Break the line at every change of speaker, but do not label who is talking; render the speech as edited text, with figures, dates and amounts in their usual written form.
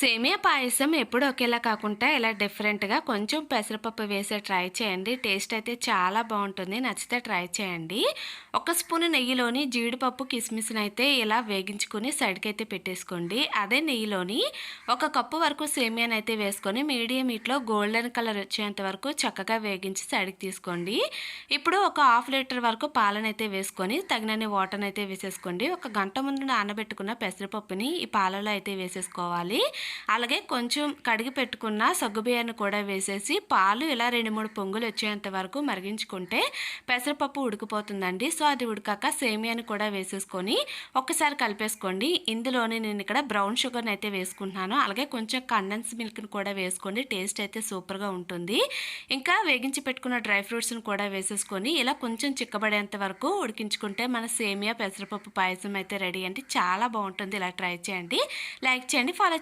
సేమియా పాయసం ఎప్పుడు ఒకేలా కాకుండా ఇలా డిఫరెంట్‌గా కొంచెం పెసరపప్పు వేసి ట్రై చేయండి. టేస్ట్ అయితే చాలా బావుంటుంది. నచ్చితే ట్రై చేయండి. ఒక స్పూను నెయ్యిలోని జీడిపప్పు, కిస్మిస్‌నైతే ఇలా వేగించుకొని సైడ్‌కైతే పెట్టేసుకోండి. అదే నెయ్యిలోని ఒక కప్పు వరకు సేమియానైతే వేసుకొని మీడియం హీట్‌లో గోల్డెన్ కలర్ వచ్చేంత వరకు చక్కగా వేగించి సైడ్‌కి తీసుకోండి. ఇప్పుడు ఒక హాఫ్ లీటర్ వరకు పాలనైతే వేసుకొని తగినన్ని వాటర్‌నైతే వేసేసుకోండి. ఒక గంట ముందు నానబెట్టుకున్న పెసరపప్పుని ఈ పాలలో అయితే వేసేసుకోవాలి. అలాగే కొంచెం కడిగి పెట్టుకున్న సగ్గుబియ్యాన్ని కూడా వేసేసి పాలు ఇలా 2, 3 పొంగులు వచ్చేంత వరకు మరిగించుకుంటే పెసరపప్పు ఉడికిపోతుందండి. సో అది ఉడికాక సేమియాని కూడా వేసేసుకొని ఒక్కసారి కలిపేసుకోండి. ఇందులోనే నేను ఇక్కడ బ్రౌన్ షుగర్‌ని అయితే వేసుకుంటున్నాను. అలాగే కొంచెం కండెన్స్ మిల్క్‌ని కూడా వేసుకోండి. టేస్ట్ అయితే సూపర్‌గా ఉంటుంది. ఇంకా వేగించి పెట్టుకున్న డ్రై ఫ్రూట్స్‌ని కూడా వేసేసుకొని ఇలా కొంచెం చిక్కబడేంత వరకు ఉడికించుకుంటే మన సేమియా పెసరపప్పు పాయసం అయితే రెడీ అండి. చాలా బావుంటుంది. ఇలా ట్రై చేయండి. లైక్ చేయండి. ఫాలో చేయండి.